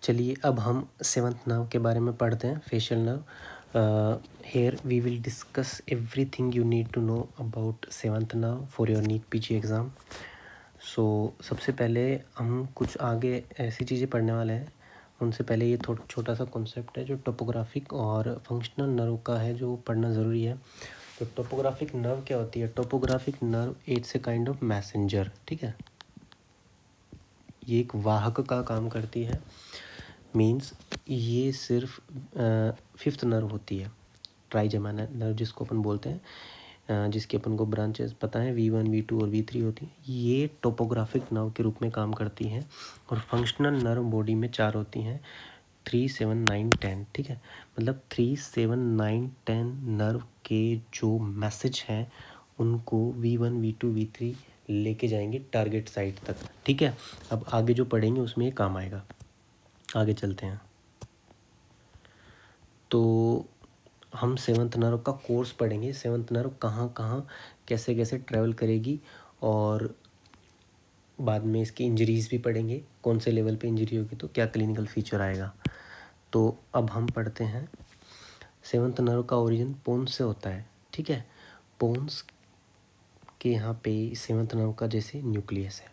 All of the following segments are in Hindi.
चलिए अब हम सेवंथ नर्व के बारे में पढ़ते हैं, facial nerve. Here we will discuss everything you need to know about seventh nerve for your NEET PG exam. So सबसे पहले हम कुछ आगे ऐसी चीज़ें पढ़ने वाले हैं। उनसे पहले ये थोड़ा छोटा सा कॉन्सेप्ट है जो टोपोग्राफिक और फंक्शनल नर्व का है, जो पढ़ना ज़रूरी है। तो टोपोग्राफिक नर्व क्या होती है? Topographic nerve it's a kind of messenger, ठीक है। ये एक वाहक का काम करती है। मीन्स ये सिर्फ फिफ्थ नर्व होती है, ट्राइजेमिनल नर्व जिसको अपन बोलते हैं, जिसके अपन को ब्रांचेस पता है V1, V2 और V3 होती हैं। ये टोपोग्राफिक नर्व के रूप में काम करती हैं। और फंक्शनल नर्व बॉडी में 4 होती हैं, 3, 7, 9, 10, ठीक है। मतलब 3, 7, 9, 10 नर्व के जो मैसेज हैं उनको V1, V2, V3 लेके जाएंगे टारगेट साइट तक, ठीक है। अब आगे जो पढ़ेंगे उसमें ये काम आएगा। आगे चलते हैं। तो हम सेवंथ नर्व का कोर्स पढ़ेंगे। सेवंथ नर्व कहाँ कहाँ कैसे कैसे ट्रैवल करेगी, और बाद में इसकी इंजरीज़ भी पढ़ेंगे, कौन से लेवल पे इंजरी होगी तो क्या क्लिनिकल फीचर आएगा। तो अब हम पढ़ते हैं। सेवंथ नर्व का ओरिजिन पोन्स से होता है, ठीक है। पोन्स के यहाँ पे सेवंथ नर्व का जैसे न्यूक्लियस है,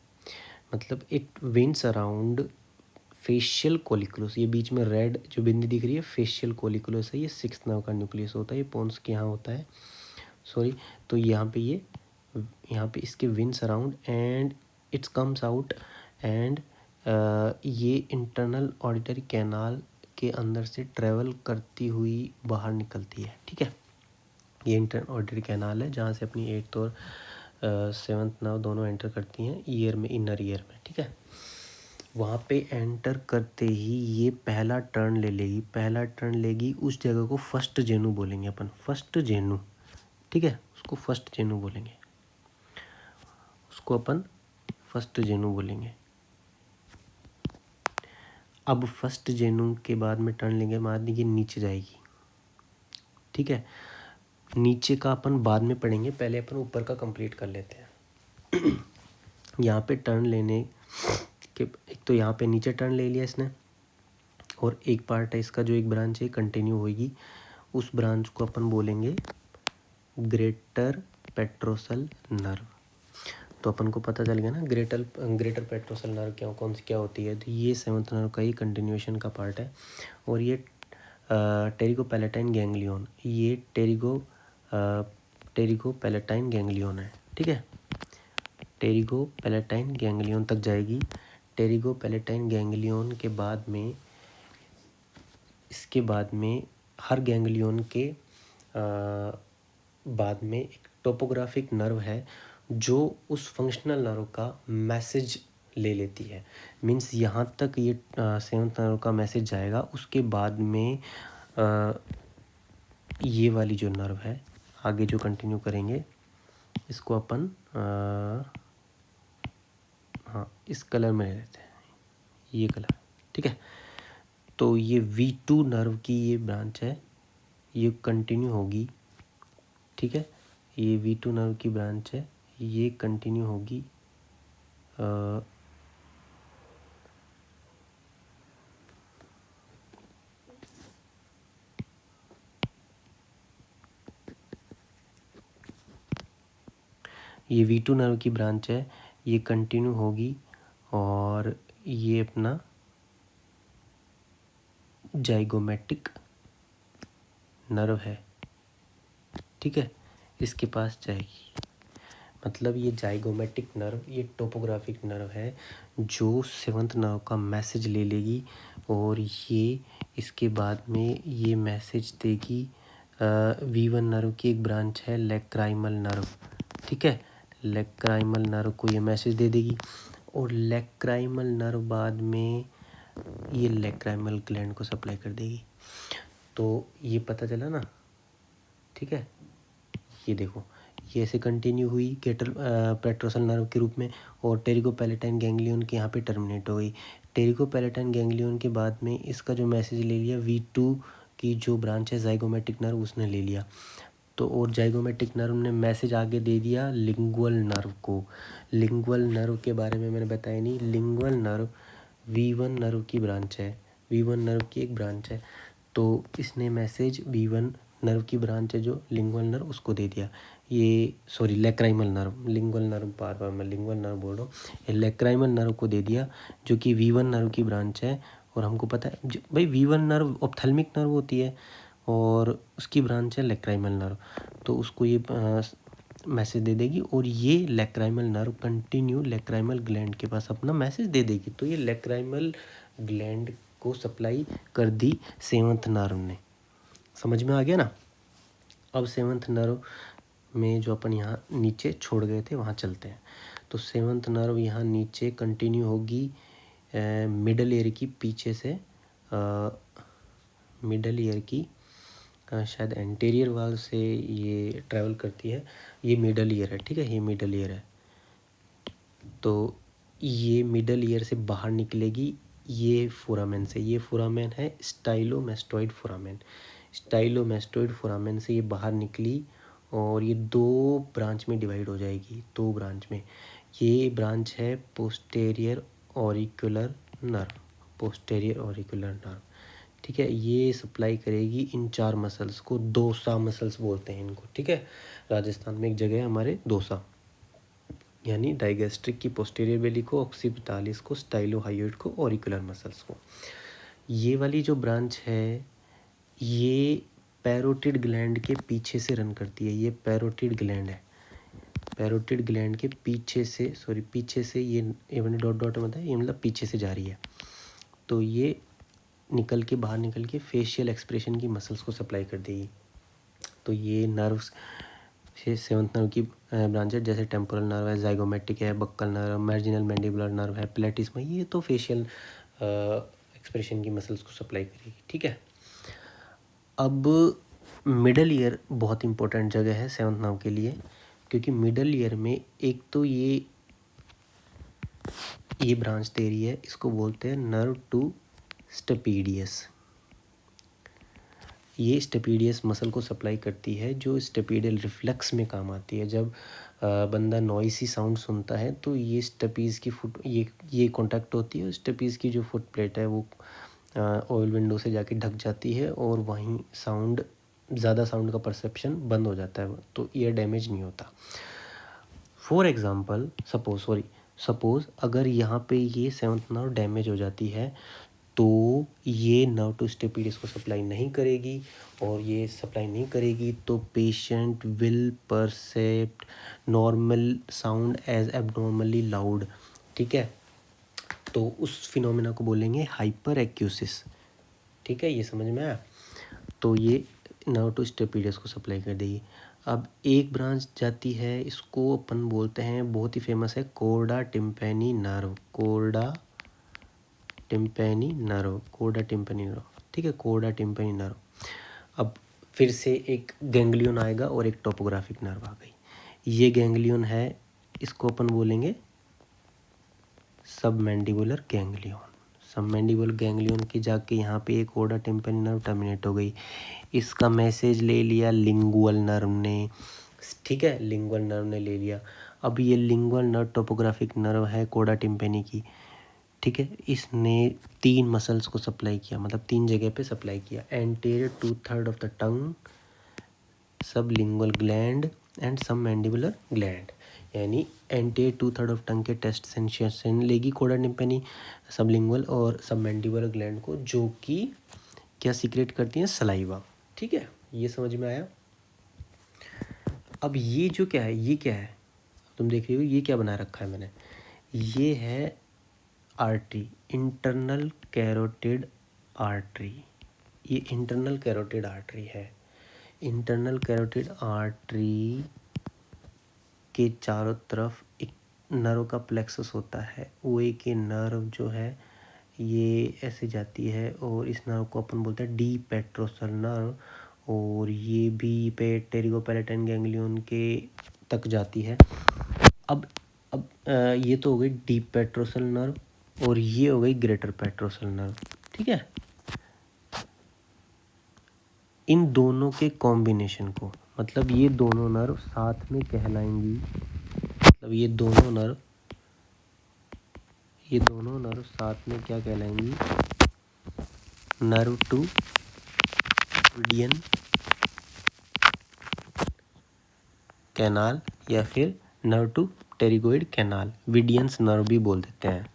मतलब it winds around facial colliculus. ये बीच में रेड जो बिंदी दिख रही है फेशियल कोलिकुलस है, ये सिक्स्थ नर्व का न्यूक्लियस होता है। ये पोन्स के यहाँ होता है, सॉरी। तो यहाँ पे इसके winds around and it's comes out and ये इंटरनल ऑडिटरी कैनाल के अंदर से ट्रेवल करती हुई बाहर निकलती है, ठीक है। ये इंटरनल ऑडिटरी कैनाल है जहाँ से अपनी एट्थ और सेवंथ नर्व दोनों एंटर करती हैं ईयर में, इनर ईयर में, ठीक है। वहाँ पे एंटर करते ही ये पहला टर्न ले लेगी। पहला टर्न लेगी उस जगह को फर्स्ट जेनू बोलेंगे अपन, फर्स्ट जेनू, ठीक है। उसको फर्स्ट जेनू बोलेंगे, उसको अपन फर्स्ट जेनू बोलेंगे। अब फर्स्ट जेनू के बाद में टर्न लेंगे, मान लीजिए नीचे जाएगी, ठीक है। नीचे का अपन बाद में पढ़ेंगे, पहले अपन ऊपर का कंप्लीट कर लेते हैं। यहाँ पे टर्न लेने के एक तो यहाँ पे नीचे टर्न ले लिया इसने, और एक पार्ट है इसका जो एक ब्रांच है कंटिन्यू होगी, उस ब्रांच को अपन बोलेंगे ग्रेटर पेट्रोसल नर्व। तो अपन को पता चल गया ना ग्रेटर पेट्रोसल नर्व क्या होती है। तो ये सेवंथ नर्व का ही कंटिन्यूएशन का पार्ट है। और ये टेरिगो पैलेटाइन गैंग्लियन, ये टेरिगो पैलेटाइन गैंग्लियन है, ठीक है। टेरिगो पैलेटाइन गैंग्लियन तक जाएगी। टेरिगो पैलेटाइन गैंग्लियन के बाद में, इसके बाद में हर गैंग्लियन के बाद में एक टोपोग्राफिक नर्व है जो उस फंक्शनल नर्व का मैसेज ले लेती है। मीन्स यहाँ तक ये सेवंथ नर्व का मैसेज जाएगा, उसके बाद में ये वाली जो नर्व है आगे जो कंटिन्यू करेंगे इसको अपन हाँ इस कलर में ले लेते हैं, ये कलर, ठीक है। तो ये V2 नर्व की ये ब्रांच है, ये कंटिन्यू होगी, ठीक है। ये V2 नर्व की ब्रांच है, ये कंटिन्यू होगी ये V2 नर्व की ब्रांच है, ये कंटिन्यू होगी, और ये अपना जाइगोमेटिक नर्व है, ठीक है, इसके पास जाएगी। मतलब ये जाइगोमेटिक नर्व, ये टोपोग्राफिक नर्व है जो सेवंथ नर्व का मैसेज ले लेगी, और ये इसके बाद में ये मैसेज देगी V1 नर्व की एक ब्रांच है लेक्राइमल नर्व, ठीक है। लेक्राइमल नर्व को ये मैसेज दे देगी, और लेक्राइमल नर्व बाद में ये लेक्राइमल ग्लैंड को सप्लाई कर देगी। तो ये पता चला ना, ठीक है। ये देखो, ये ऐसे कंटिन्यू हुई ग्रेटर पेट्रोसल नर्व के रूप में, और टेरिगो पैलेटाइन गैंग्लियन के यहाँ पे टर्मिनेट हो गई। टेरिगो पैलेटाइन गैंग्लियन के बाद में इसका जो मैसेज ले लिया V2 की जो ब्रांच है जाइगोमेटिक नर्व, उसने ले लिया। तो और जाइगोमेटिक नर्व ने मैसेज आगे दे दिया लिंगुअल नर्व को। लिंगुअल नर्व के बारे में मैंने बताया नहीं। लिंगुअल नर्व V1 नर्व की ब्रांच है, V1 नर्व की एक ब्रांच है। तो इसने मैसेज V1 नर्व की ब्रांच है जो लिंगुअल नर्व, उसको दे दिया। ये sorry lacrimal nerve, lingual nerve बार बार मैं लिंगुअल नर्व बोल रहा हूँ, ये लैक्राइमल नर्व को दे दिया जो कि V1 नर्व की ब्रांच है। और हमको पता है भाई V1 नर्व ऑप्थेल्मिक नर्व होती है और उसकी ब्रांच है लैक्राइमल नर्व, तो उसको ये मैसेज दे देगी और ये lacrimal nerve continue lacrimal gland के पास अपना मैसेज दे देगी। तो ये लैक्राइमल ग्लैंड को सप्लाई कर दी सेवंथ नर्व ने। समझ में आ गया ना। अब सेवंथ नर्व में जो अपन यहाँ नीचे छोड़ गए थे वहाँ चलते हैं। तो सेवंथ नर्व यहाँ नीचे कंटिन्यू होगी मिडल ईयर की पीछे से, मिडल ईयर की शायद एंटीरियर वाल से ये ट्रैवल करती है। ये मिडल ईयर है, ठीक है, ये मिडल ईयर है। तो ये मिडल ईयर से बाहर निकलेगी ये फोरामेन से। ये फोरामेन है स्टाइलोमेस्टोइड फोरामेन। स्टाइलोमेस्टोइड फोरामेन से ये बाहर निकली और ये दो ब्रांच में डिवाइड हो जाएगी, दो ब्रांच में। ये ब्रांच है posterior auricular nerve, posterior auricular nerve, ठीक है। ये सप्लाई करेगी इन चार मसल्स को, दोसा मसल्स बोलते हैं इनको, ठीक है। राजस्थान में एक जगह है हमारे दोसा, यानी डाइगैस्ट्रिक की पोस्टीरियर बेली को, ऑक्सीपिटालिस को, स्टाइलोहायोइड को, ऑरिकुलर मसल्स को। ये वाली जो ब्रांच है ये पैरोटिड ग्लैंड के पीछे से रन करती है। ये पैरोटिड ग्लैंड है, पैरोटिड ग्लैंड के पीछे से, सॉरी पीछे से, ये मैंने डॉट डॉट में बताया, ये मतलब पीछे से जा रही है। तो ये निकल के बाहर निकल के फेशियल एक्सप्रेशन की मसल्स को सप्लाई कर देगी। तो ये नर्व्स से सेवंथ नर्व की ब्रांच है, जैसे टेम्पोरल नर्व है, जाइगोमेटिक है, buccal nerve, marginal mandibular nerve है, प्लेटिस्मा, ये तो फेशियल एक्सप्रेशन की मसल्स को सप्लाई करेगी, ठीक है। अब मिडल ईयर बहुत इंपॉर्टेंट जगह है सेवंथ नर्व के लिए, क्योंकि मिडल ईयर में एक तो ये ब्रांच दे रही है, इसको बोलते हैं नर्व टू स्टेपीडियस। ये स्टेपीडियस मसल को सप्लाई करती है, जो स्टेपीडियल रिफ्लेक्स में काम आती है। जब बंदा नॉइसी साउंड सुनता है तो ये स्टेपीज की फुट ये कॉन्टैक्ट होती है, स्टेपीज की जो फुट प्लेट है वो ऑयल विंडो से जाके ढक जाती है और वहीं साउंड, ज़्यादा साउंड का परसेप्शन बंद हो जाता है, तो ईयर डैमेज नहीं होता। फॉर एग्ज़ाम्पल सपोज़ अगर यहाँ पे ये सेवंथ नर्व डैमेज हो जाती है तो ये नर्व टू स्टेपीडियस को सप्लाई नहीं करेगी, और ये सप्लाई नहीं करेगी तो patient will percept normal sound as abnormally loud, ठीक है। तो उस फिनोमेना को बोलेंगे हाइपर एक्यूसिस, ठीक है, ये समझ में आया। तो ये नर्व टू स्टेपीडियस को सप्लाई कर देगी। अब एक ब्रांच जाती है, इसको अपन बोलते हैं, बहुत ही फेमस है, chorda tympani nerve, chorda tympani nerve, chorda tympani nerve, ठीक है, कोर्डा टिम्पैनी नर्व। अब फिर से एक गैंग्लियन आएगा और एक टोपोग्राफिक नर्व आ गई। ये गैंग्लियन है, इसको अपन बोलेंगे सबमैंडिबुलर गैंग्लियन। सबमैंडिबुलर गैंग्लियन की जाके यहाँ पे एक कोर्डा टिम्पैनी नर्व टर्मिनेट हो गई। इसका मैसेज ले लिया लिंगुअल नर्व ने, ठीक है, लिंगुअल नर्व ने ले लिया। अब ये लिंगुअल नर्व टोपोग्राफिक नर्व है कोर्डा टिम्पैनी की, ठीक है। इसने तीन मसल्स को सप्लाई किया, मतलब तीन जगह पे सप्लाई किया, anterior 2/3 of the tongue, sublingual gland and submandibular gland. यानी एंटीरियर 2/3 ऑफ टंग के टेस्ट सेंसेशन लेगी कोर्डा टिम्पैनी, सबलिंगुअल और सबमैंडिबुलर ग्लैंड को, जो कि क्या सीक्रेट करती हैं, सलाइवा, ठीक है, ये समझ में आया। अब ये जो क्या है, ये क्या है, तुम देख रही हो ये क्या बना रखा है मैंने, ये है आर्टरी, इंटरनल कैरोटिड आर्टरी। ये इंटरनल कैरोटिड आर्टरी है। इंटरनल कैरोटिड आर्टरी के चारों तरफ एक नर्व का प्लेक्सस होता है। वो एक नर्व जो है ये ऐसे जाती है और इस नर्व को अपन बोलते हैं डी पेट्रोसल नर्व, और ये भी टेरिगोपैलेटाइन गैंग्लियन के तक जाती है। अब ये तो हो गई डीप पेट्रोसल नर्व और ये हो गई ग्रेटर पेट्रोसल नर्व, ठीक है। इन दोनों के कॉम्बिनेशन को, मतलब ये दोनों नर्व साथ में कहलाएंगी, मतलब ये दोनों नर्व साथ में क्या कहलाएंगी, नर्व टू विडियन कैनाल या फिर nerve to pterygoid canal, vidians nerve भी बोल देते हैं,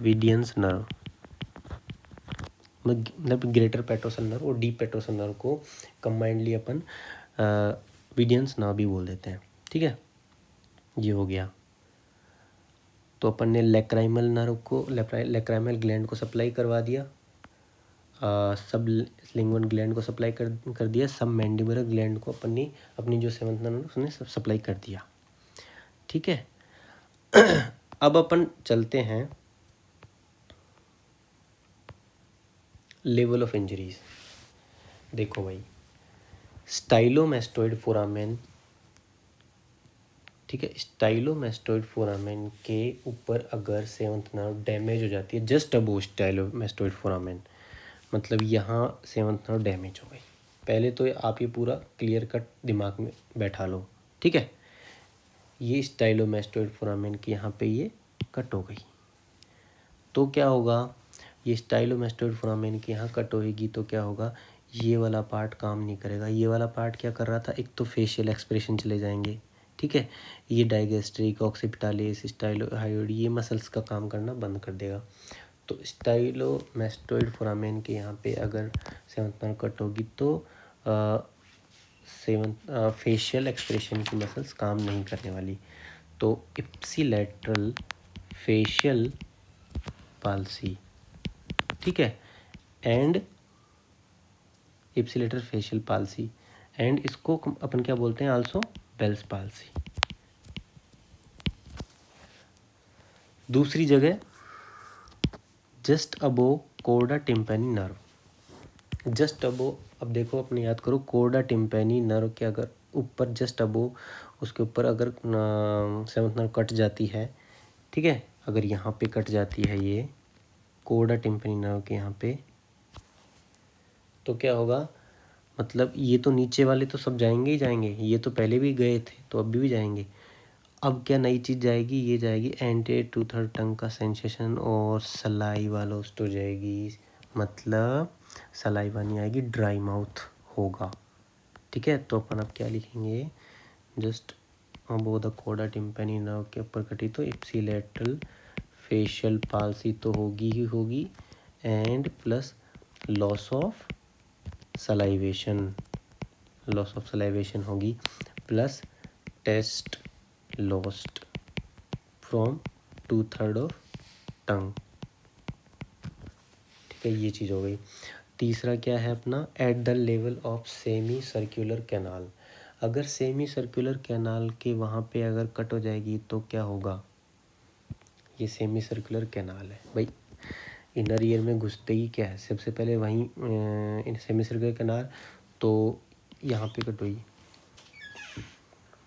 विडियंस नर्व मतलब ग्रेटर पेट्रोसल नर्व और डीप पेट्रोसल नर्व को कंबाइंडली अपन विडियंस नर्व भी बोल देते हैं। ठीक है, ये हो गया। तो अपन ने लेक्राइमल नर्व को, लेक्राइमल ग्लैंड को सप्लाई करवा दिया, सब लिंगुअल ग्लैंड को सप्लाई कर दिया, सब मैंडिबुलर ग्लैंड को अपन ने अपनी जो सेवंथ नर्व उसने सब सप्लाई कर दिया। ठीक है, अब अपन चलते हैं लेवल ऑफ इंजरीज। देखो भाई, स्टाइलोमेस्टोइड फोरामेन, ठीक है, स्टाइलोमेस्टोइड फोरामेन के ऊपर अगर सेवंथ नर्व डैमेज हो जाती है, जस्ट अबो स्टाइलोमेस्टोइड फोरामेन, मतलब यहाँ सेवंथ नर्व डैमेज हो गई। पहले तो आप ये पूरा क्लियर कट दिमाग में बैठा लो। ठीक है, ये स्टाइलोमेस्टोइड फोरामेन की यहाँ पे ये कट हो गई, तो क्या होगा, ये स्टाइलोमेस्टोइड फोरामेन की यहाँ कट होगी तो क्या होगा, ये वाला पार्ट काम नहीं करेगा। ये वाला पार्ट क्या कर रहा था, एक तो फेशियल एक्सप्रेशन चले जाएंगे। ठीक है, ये डाइगेस्ट्रिक, ऑक्सीपिटालिस, स्टाइलोहायोइड, ये मसल्स का काम करना बंद कर देगा। तो स्टाइलोमेस्टोइड फोरामेन के यहाँ पे अगर सेवंथ नर्व कट होगी तो फेशियल एक्सप्रेशन की मसल्स काम नहीं करने वाली। तो इप्सिलेटरल फेशियल पाल्सी, ठीक है, and ipsilateral facial palsy, and इसको अपन क्या बोलते हैं, आल्सो बेल्स पाल्सी। दूसरी जगह जस्ट अबो कोर्डा टिम्पैनी नर्व, जस्ट अबो, अब देखो अपने याद करो, कोर्डा टिम्पैनी नर्व के अगर ऊपर जस्ट अबो, उसके ऊपर अगर सेवंथ नर्व कट जाती है, ठीक है, अगर यहाँ पे कट जाती है ये कोर्डा टिम्पैनी नर्व के यहाँ पे, तो क्या होगा, मतलब ये तो नीचे वाले तो सब जाएंगे ही जाएंगे, ये तो पहले भी गए थे तो अभी भी जाएंगे। अब क्या नई चीज़ जाएगी, ये जाएगी एंटी टू थर्ड टंग का सेंसेशन और सलाइवा लॉस्ट हो जाएगी, मतलब सलाइवा नहीं आएगी, ड्राई माउथ होगा। ठीक है, तो अपन अब क्या लिखेंगे, just above the chorda tympani nerve के ऊपर कटी तो इप्सिलेटरल फेशियल पाल्सी तो होगी ही होगी, and plus loss of salivation, loss of salivation होगी, plus taste lost from 2/3 of tongue. ठीक है, ये चीज़ हो गई। तीसरा क्या है अपना, at the level of semi circular canal, अगर सेमी सर्कुलर कैनाल के वहाँ पे अगर कट हो जाएगी तो क्या होगा, ये सेमी सर्कुलर कैनाल है भाई, इनर ईयर में घुसते ही क्या है, सबसे पहले वहीं सेमी सर्कुलर कैनाल, तो यहाँ पे कट हुई,